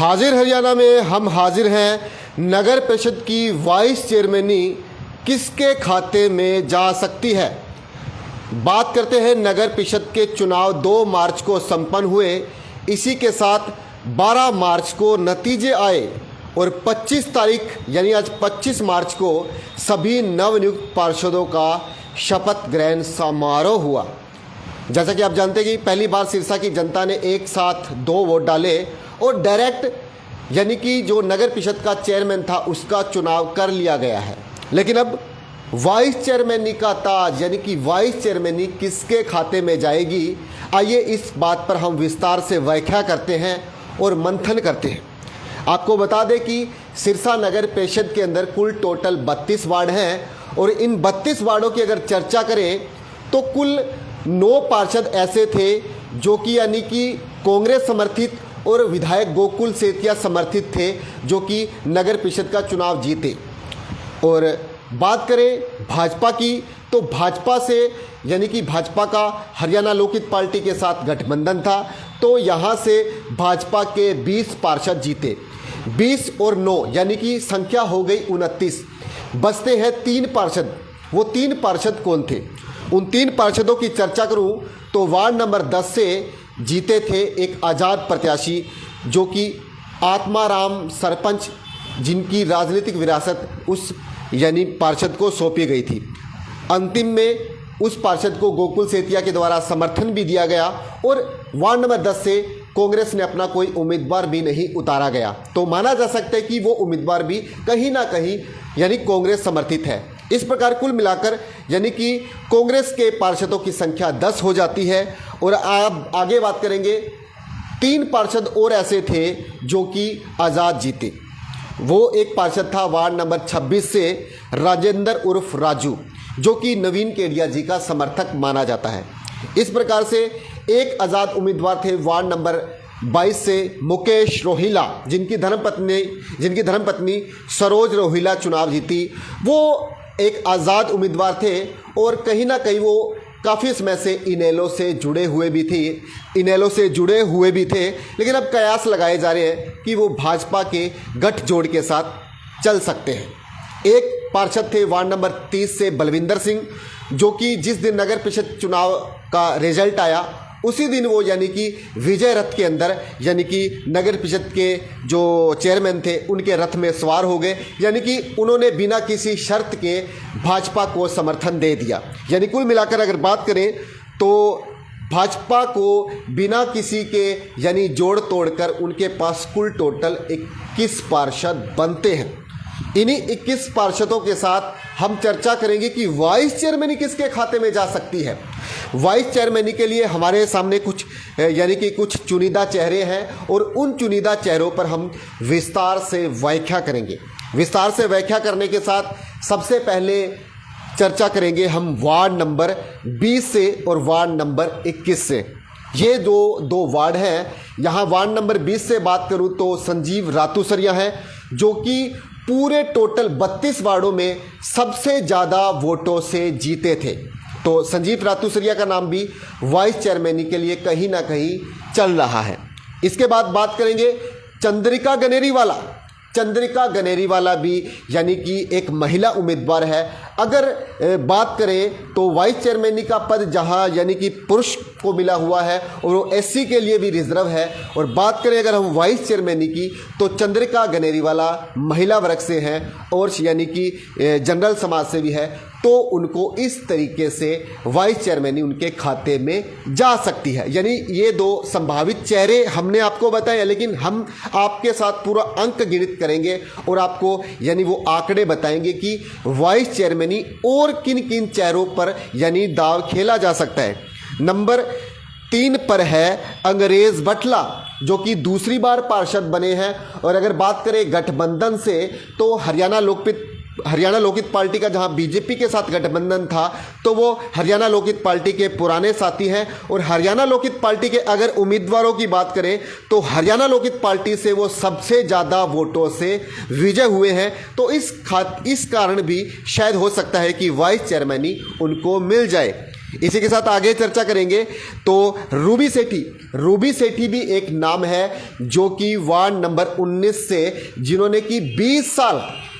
हाजिर हरियाणा में हम हाजिर हैं। नगर परिषद की वाइस चेयरमैनी किसके खाते में जा सकती है। बात करते हैं नगर परिषद के चुनाव 2 मार्च को संपन्न हुए। इसी के साथ 12 मार्च को नतीजे आए और 25 तारीख यानी आज 25 मार्च को सभी नवनियुक्त पार्षदों का शपथ ग्रहण समारोह हुआ। जैसा कि आप जानते हैं कि पहली बार सिरसा की जनता ने एक साथ 2 वोट डाले और डायरेक्ट यानी कि जो नगर परिषद का चेयरमैन था उसका चुनाव कर लिया गया है। लेकिन अब वाइस चेयरमैनी का ताज यानी कि वाइस चेयरमैनी किसके खाते में जाएगी, आइए इस बात पर हम विस्तार से व्याख्या करते हैं और मंथन करते हैं। आपको बता दें कि सिरसा नगर परिषद के अंदर कुल टोटल 32 वार्ड हैं और इन 32 वार्डों की अगर चर्चा करें तो कुल 9 पार्षद ऐसे थे जो कि यानी कि कांग्रेस समर्थित और विधायक गोकुल सेतिया समर्थित थे जो कि नगर परिषद का चुनाव जीते। और बात करें भाजपा की तो भाजपा से यानी कि भाजपा का हरियाणा लोकहित पार्टी के साथ गठबंधन था, तो यहाँ से भाजपा के 20 पार्षद जीते। 20 और 9 यानी कि संख्या हो गई 29। बचते हैं 3 पार्षद। वो 3 पार्षद कौन थे? उन 3 पार्षदों की चर्चा करूं तो वार्ड नंबर 10 से जीते थे एक आज़ाद प्रत्याशी जो कि आत्माराम सरपंच, जिनकी राजनीतिक विरासत उस यानी पार्षद को सौंपी गई थी। अंतिम में उस पार्षद को गोकुल सेतिया के द्वारा समर्थन भी दिया गया और वार्ड नंबर 10 से कांग्रेस ने अपना कोई उम्मीदवार भी नहीं उतारा गया, तो माना जा सकता है कि वो उम्मीदवार भी कहीं ना कहीं यानी कांग्रेस समर्थित है। इस प्रकार कुल मिलाकर यानी कि कांग्रेस के पार्षदों की संख्या 10 हो जाती है। और अब आगे बात करेंगे, 3 पार्षद और ऐसे थे जो कि आज़ाद जीते। वो एक पार्षद था वार्ड नंबर 26 से राजेंद्र उर्फ राजू, जो कि नवीन केडिया जी का समर्थक माना जाता है। इस प्रकार से एक आज़ाद उम्मीदवार थे वार्ड नंबर 22 से मुकेश रोहिला, जिनकी धर्मपत्नी सरोज रोहिला चुनाव जीती। वो एक आज़ाद उम्मीदवार थे और कहीं ना कहीं वो काफ़ी समय से इनेलो से जुड़े हुए भी थे, लेकिन अब कयास लगाए जा रहे हैं कि वो भाजपा के गठजोड़ के साथ चल सकते हैं। एक पार्षद थे वार्ड नंबर 30 से बलविंदर सिंह, जो कि जिस दिन नगर परिषद चुनाव का रिजल्ट आया उसी दिन वो यानी कि विजय रथ के अंदर यानी कि नगर परिषद के जो चेयरमैन थे उनके रथ में सवार हो गए, यानी कि उन्होंने बिना किसी शर्त के भाजपा को समर्थन दे दिया। यानी कुल मिलाकर अगर बात करें तो भाजपा को बिना किसी के यानी जोड़ तोड़कर उनके पास कुल टोटल 21 पार्षद बनते हैं। इन्हीं 21 पार्षदों के साथ हम चर्चा करेंगे कि वाइस चेयरमैनी किसके खाते में जा सकती है। वाइस चेयरमैनी के लिए हमारे सामने कुछ यानी कि कुछ चुनिंदा चेहरे हैं और उन चुनिंदा चेहरों पर हम विस्तार से व्याख्या करेंगे। विस्तार से व्याख्या करने के साथ सबसे पहले चर्चा करेंगे हम वार्ड नंबर 20 से और वार्ड नंबर 21 से। ये दो वार्ड हैं। यहाँ वार्ड नंबर 20 से बात करूँ तो संजीव रातूसरिया है जो कि पूरे टोटल 32 वार्डों में सबसे ज़्यादा वोटों से जीते थे। तो संजीव रातूसरिया का नाम भी वाइस चेयरमैनी के लिए कहीं ना कहीं चल रहा है। इसके बाद बात करेंगे चंद्रिका गनेरीवाला भी यानी कि एक महिला उम्मीदवार है। अगर बात करें तो वाइस चेयरमैनी का पद जहां यानी कि पुरुष को मिला हुआ है और वो एससी के लिए भी रिजर्व है। और बात करें अगर हम वाइस चेयरमैनी की तो चंद्रिका गनेरीवाला महिला वर्ग से हैं और यानी कि जनरल समाज से भी है, तो उनको इस तरीके से वाइस चेयरमैनी उनके खाते में जा सकती है। यानी ये 2 संभावित चेहरे हमने आपको बताए, लेकिन हम आपके साथ पूरा अंक गिणित करेंगे और आपको यानी वो आंकड़े बताएंगे कि वाइस चेयरमैनी और किन किन चेहरों पर यानी दाव खेला जा सकता है। नंबर 3 पर है अंग्रेज बटला, जो कि दूसरी बार पार्षद बने हैं। और अगर बात करें गठबंधन से तो हरियाणा लोकहित पार्टी का जहां बीजेपी के साथ गठबंधन था तो वो हरियाणा लोकहित पार्टी के पुराने साथी हैं। और हरियाणा लोकहित पार्टी के अगर उम्मीदवारों की बात करें तो हरियाणा लोकहित पार्टी से वो सबसे ज़्यादा वोटों से विजय हुए हैं। तो इस कारण भी शायद हो सकता है कि वाइस चेयरमैनी उनको मिल जाए। इसी के साथ आगे चर्चा करेंगे तो रूबी सेठी भी एक नाम है जो कि वार्ड नंबर 19 से जिन्होंने कि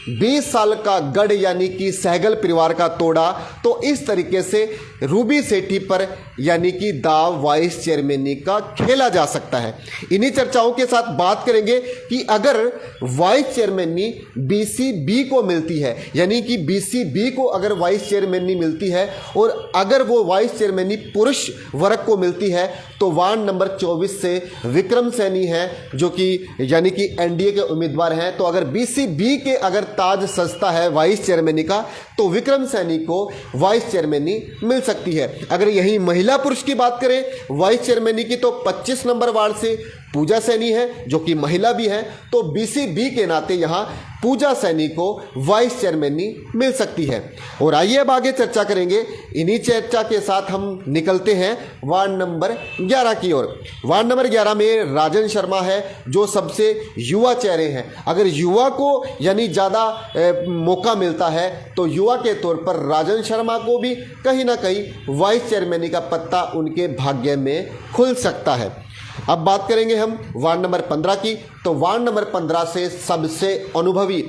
20 साल का गढ़ यानी कि सहगल परिवार का तोड़ा। तो इस तरीके से रूबी सेठी पर यानी कि दाव वाइस चेयरमैनी का खेला जा सकता है। इन्हीं चर्चाओं के साथ बात करेंगे कि अगर वाइस चेयरमैनी बीसीबी को मिलती है, यानी कि बीसीबी को अगर वाइस चेयरमैनी मिलती है और अगर वो वाइस चेयरमैनी पुरुष वर्ग को मिलती है तो वार्ड नंबर 24 से विक्रम सैनी है जो कि यानी कि एनडीए के उम्मीदवार हैं। तो अगर बीसीबी के अगर ताज सजता है वाइस चेयरमैनी का तो विक्रम सैनी को वाइस चेयरमैनी मिल सकती है। अगर यही महिला पुरुष की बात करें वाइस चेयरमैनी की तो 25 नंबर वार्ड से पूजा सैनी है जो कि महिला भी है। तो बीसीबी के नाते यहाँ पूजा सैनी को वाइस चेयरमैनी मिल सकती है। और आइए अब आगे चर्चा करेंगे। इन्हीं चर्चा के साथ हम निकलते हैं वार्ड नंबर 11 की ओर। वार्ड नंबर 11 में राजन शर्मा है जो सबसे युवा चेहरे हैं। अगर युवा को यानी ज़्यादा मौका मिलता है तो युवा के तौर पर राजन शर्मा को भी कहीं ना कहीं वाइस चेयरमैनी का पत्ता उनके भाग्य में खुल सकता है। अब बात करेंगे हम वार्ड नंबर 15 की। तो वार्ड नंबर 15 से सबसे अनुभवी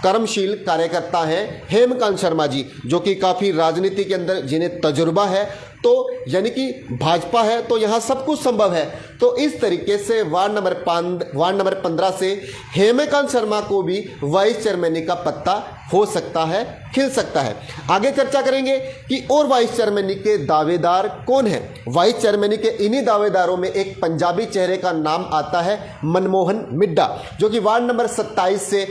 कर्मशील कार्यकर्ता हैं हेमकांत शर्मा जी जो कि काफ़ी राजनीति के अंदर जिन्हें तजुर्बा है। तो यानी कि भाजपा है तो यहाँ सब कुछ संभव है। तो इस तरीके से वार्ड नंबर 15 से हेमकांत शर्मा को भी वाइस चेयरमैनी का पत्ता हो सकता है, खिल सकता है। आगे चर्चा करेंगे कि और वाइस चेयरमैनी के दावेदार कौन है। वाइस चेयरमैनी के इन्हीं दावेदारों में एक पंजाबी चेहरे का नाम आता है मनमोहन मिड्डा जो कि वार्ड नंबर 27 से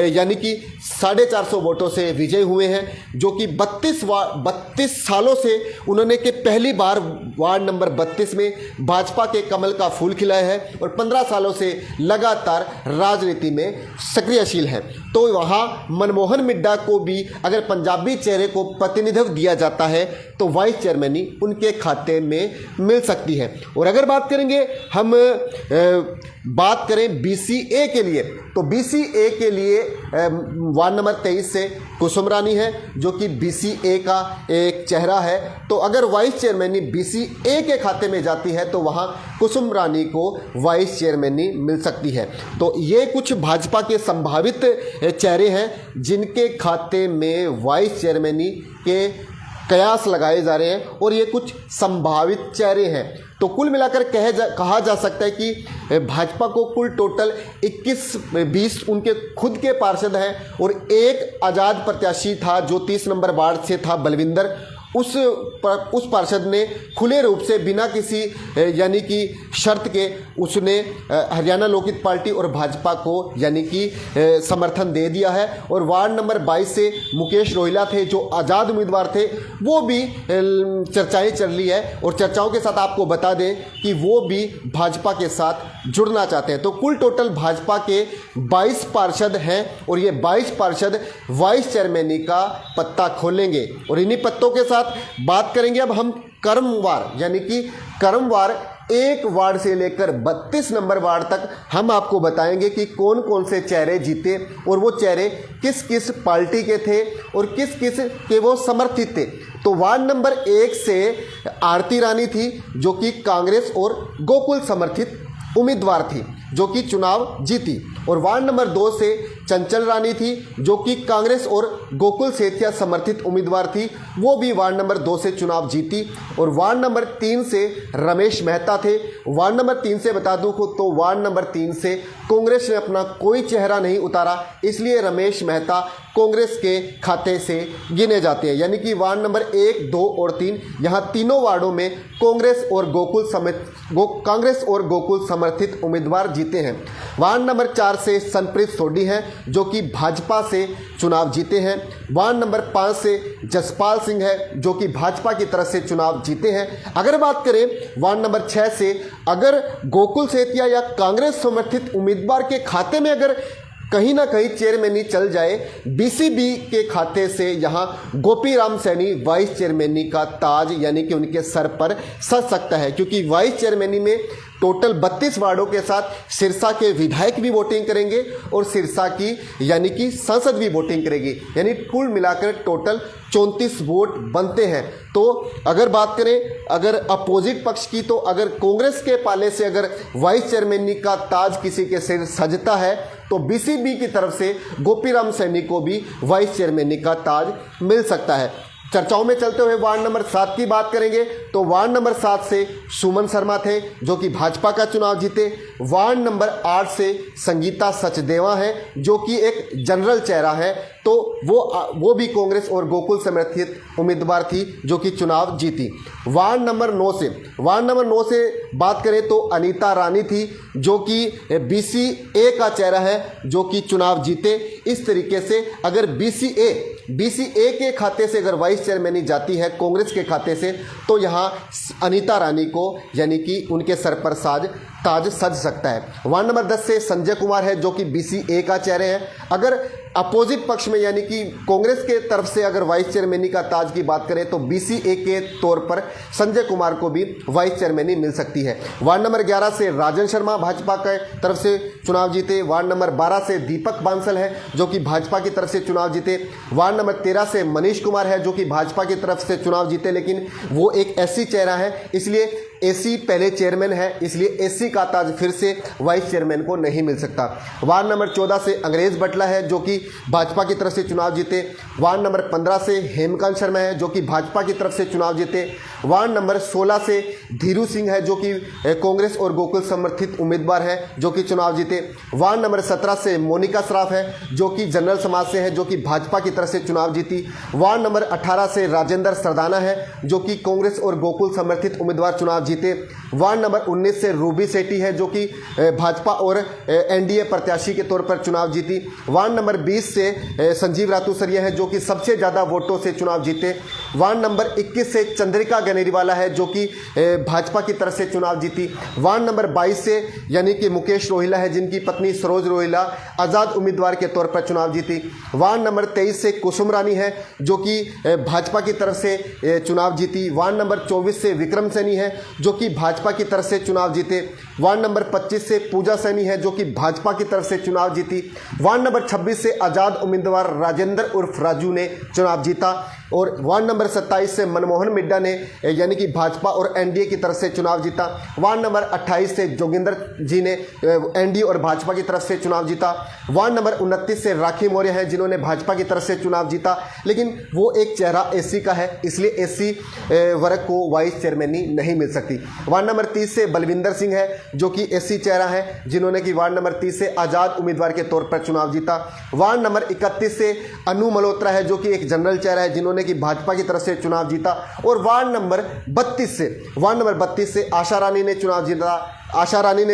यानी कि 450 वोटों से विजय हुए हैं। जो कि 32 सालों से उन्होंने के पहली बार वार्ड नंबर 32 में भाजपा के कमल का फूल खिलाया है और 15 सालों से लगातार राजनीति में सक्रियशील है। तो वहाँ मनमोहन मिड्डा को भी अगर पंजाबी चेहरे को प्रतिनिधित्व दिया जाता है तो वाइस चेयरमैनी उनके खाते में मिल सकती है। और अगर बात करेंगे हम बात करें बीसीए के लिए तो बीसीए के लिए वार्ड नंबर 23 से कुसुम रानी है जो कि बीसीए का एक चेहरा है। तो अगर वाइस चेयरमैनी बीसीए के खाते में जाती है तो वहाँ कुसुम रानी को वाइस चेयरमैनी मिल सकती है। तो ये कुछ भाजपा के संभावित चेहरे हैं जिनके खाते में वाइस चेयरमैनी के कयास लगाए जा रहे हैं और ये कुछ संभावित चेहरे हैं। तो कुल मिलाकर कहा जा सकता है कि भाजपा को कुल टोटल 21-20 उनके खुद के पार्षद हैं और एक आज़ाद प्रत्याशी था जो 30 नंबर वार्ड से था बलविंदर। उस पार्षद ने खुले रूप से बिना किसी यानी कि शर्त के उसने हरियाणा लोकहित पार्टी और भाजपा को यानी कि समर्थन दे दिया है। और वार्ड नंबर 22 से मुकेश रोहिला थे जो आज़ाद उम्मीदवार थे, वो भी चर्चाएं चल रही है और चर्चाओं के साथ आपको बता दें कि वो भी भाजपा के साथ जुड़ना चाहते हैं। तो कुल टोटल भाजपा के 22 पार्षद हैं और ये 22 पार्षद वाइस चेयरमैनी का पत्ता खोलेंगे। और इन्हीं पत्तों के साथ बात करेंगे अब हम क्रमवार, यानी कि क्रमवार 1 वार्ड से लेकर 32 नंबर वार्ड तक हम आपको बताएंगे कि कौन कौन से चेहरे जीते और वो चेहरे किस किस पार्टी के थे और किस किस के वो समर्थित थे। तो वार्ड नंबर 1 से आरती रानी थी जो कि कांग्रेस और गोकुल समर्थित उम्मीदवार थी जो कि चुनाव जीती। और वार्ड नंबर 2 से चंचल रानी थी जो कि कांग्रेस और गोकुल सेठिया समर्थित उम्मीदवार थी, वो भी वार्ड नंबर 2 से चुनाव जीती। और वार्ड नंबर 3 से रमेश मेहता थे। वार्ड नंबर 3 से बता दूं तो वार्ड नंबर 3 से कांग्रेस ने अपना कोई चेहरा नहीं उतारा, इसलिए रमेश मेहता कांग्रेस के खाते से गिने जाते हैं। यानी कि वार्ड नंबर 1, 2 और 3 यहाँ तीनों वार्डों में कांग्रेस और गोकुल समर्थित उम्मीदवार जीते हैं। वार्ड नंबर 4 से सनप्रीत सोडी हैं जो कि भाजपा से चुनाव जीते हैं। वार्ड नंबर 5 से जसपाल सिंह है जो कि भाजपा की तरफ से चुनाव जीते हैं। अगर बात करें वार्ड नंबर 6 से, अगर गोकुल सेठिया या कांग्रेस समर्थित उम्मीदवार के खाते में अगर कहीं ना कहीं चेयरमैनी चल जाए बीसीबी के खाते से, यहाँ गोपीराम सैनी वाइस चेयरमैनी का ताज यानी कि उनके सर पर सज सकता है। क्योंकि वाइस चेयरमैनी में टोटल 32 वार्डों के साथ सिरसा के विधायक भी वोटिंग करेंगे और सिरसा की यानी कि संसद भी वोटिंग करेगी, यानी कुल मिलाकर टोटल 34 वोट बनते हैं। तो अगर बात करें अगर अपोजिट पक्ष की, तो अगर कांग्रेस के पाले से अगर वाइस चेयरमैन का ताज किसी के सिर सजता है तो बीसीबी की तरफ से गोपीराम सैनी को भी वाइस चेयरमैन का ताज मिल सकता है। चर्चाओं में चलते हुए वार्ड नंबर 7 की बात करेंगे तो वार्ड नंबर 7 से सुमन शर्मा थे जो कि भाजपा का चुनाव जीते। वार्ड नंबर 8 से संगीता सचदेवा है जो कि एक जनरल चेहरा है, तो वो भी कांग्रेस और गोकुल समर्थित उम्मीदवार थी जो कि चुनाव जीती। वार्ड नंबर 9 से बात करें तो अनीता रानी थी जो कि BCA का चेहरा है जो कि चुनाव जीते। इस तरीके से अगर BCA के खाते से अगर वाइस चेयरमैन जाती है कांग्रेस के खाते से, तो यहाँ अनीता रानी को यानी कि उनके सर पर ताज सज सकता है। वार्ड नंबर 10 से संजय कुमार है जो कि BCA का चेहरे हैं। अगर अपोजिट पक्ष में यानी कि कांग्रेस के तरफ से अगर वाइस चेयरमैन का ताज की बात करें तो BCA के तौर पर संजय कुमार को भी वाइस चेयरमैन मिल सकती है। वार्ड नंबर 11 से राजन शर्मा भाजपा के तरफ से चुनाव जीते। वार्ड नंबर 12 से दीपक बांसल है जो कि भाजपा की तरफ से चुनाव जीते। वार्ड नंबर 13 से मनीष कुमार है जो कि भाजपा की तरफ से चुनाव जीते, लेकिन वो एक SC चेहरा है, इसलिए SC पहले चेयरमैन है, इसलिए SC का ताज फिर से वाइस चेयरमैन को नहीं मिल सकता। वार्ड नंबर 14 से अंग्रेज बटला है जो कि भाजपा की तरफ से चुनाव जीते। वार्ड नंबर 15 से हेमकांत शर्मा है जो कि भाजपा की तरफ से चुनाव जीते। वार्ड नंबर 16 से धीरू सिंह है जो कि कांग्रेस और गोकुल समर्थित उम्मीदवार है जो कि चुनाव जीते। वार्ड नंबर 17 से मोनिका श्राफ है जो कि जनरल समाज से है जो कि भाजपा की तरफ से चुनाव जीती। वार्ड नंबर 18 से राजेंद्र सरदाना है जो कि कांग्रेस और गोकुल समर्थित उम्मीदवार चुनाव जीते। वार्ड नंबर 19 से रूबी सेठी है जो कि भाजपा और NDA प्रत्याशी के तौर पर चुनाव जीती। वार्ड नंबर 20 से संजीव रातूसरिया है जो कि सबसे ज़्यादा वोटों से चुनाव जीते। वार्ड नंबर 21 से चंद्रिका गनेरीवाला है जो कि भाजपा की तरफ से चुनाव जीती। वार्ड नंबर 22 से यानी कि मुकेश रोहिला है जिनकी पत्नी सरोज रोहिला आज़ाद उम्मीदवार के तौर पर चुनाव जीती। वार्ड नंबर 23 से कुसुम रानी है जो कि भाजपा की तरफ से चुनाव जीती। वार्ड नंबर 24 से विक्रम सैनी है जो कि भाजपा की तरफ से चुनाव जीते। वार्ड नंबर 25 से पूजा सैनी है जो कि भाजपा की तरफ से चुनाव जीती। वार्ड नंबर 26 से आज़ाद उम्मीदवार राजेंद्र उर्फ राजू ने चुनाव जीता। और वार्ड नंबर 27 से मनमोहन मिड्डा ने यानी कि भाजपा और NDA की तरफ से चुनाव जीता। वार्ड नंबर 28 से जोगिंदर जी ने NDA और भाजपा की तरफ से चुनाव जीता। वार्ड नंबर 29 से राखी मौर्य हैं जिन्होंने भाजपा की तरफ से चुनाव जीता, लेकिन वो एक चेहरा SC का है, इसलिए SC वर्ग को वाइस चेयरमैनी नहीं मिल सकती। वार्ड नंबर 30 से बलविंदर सिंह है जो कि SC चेहरा है जिन्होंने कि वार्ड नंबर 30 से आज़ाद उम्मीदवार के तौर पर चुनाव जीता। वार्ड नंबर 31 से अनु मल्होत्रा है जो कि एक जनरल चेहरा है जिन्होंने कि भाजपा की तरफ से चुनाव जीता। और वार्ड नंबर 32 से आशा रानी ने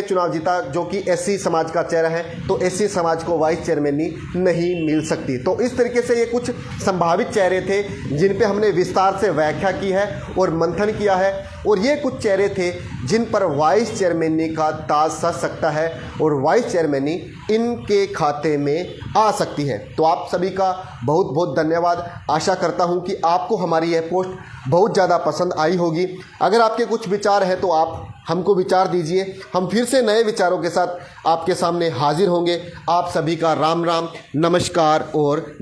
चुनाव जीता जो कि SC समाज का चेहरा है, तो SC समाज को वाइस चेयरमैनी नहीं मिल सकती। तो इस तरीके से ये कुछ संभावित चेहरे थे जिन पे हमने विस्तार से व्याख्या की है और मंथन किया है, और ये कुछ चेहरे थे जिन पर वाइस चेयरमैनी का ताज सज सकता है और वाइस चेयरमैनी इनके खाते में आ सकती है। तो आप सभी का बहुत बहुत धन्यवाद। आशा करता हूँ कि आपको हमारी यह पोस्ट बहुत ज़्यादा पसंद आई होगी। अगर आपके कुछ विचार हैं तो आप हमको विचार दीजिए, हम फिर से नए विचारों के साथ आपके सामने हाजिर होंगे। आप सभी का राम राम, नमस्कार और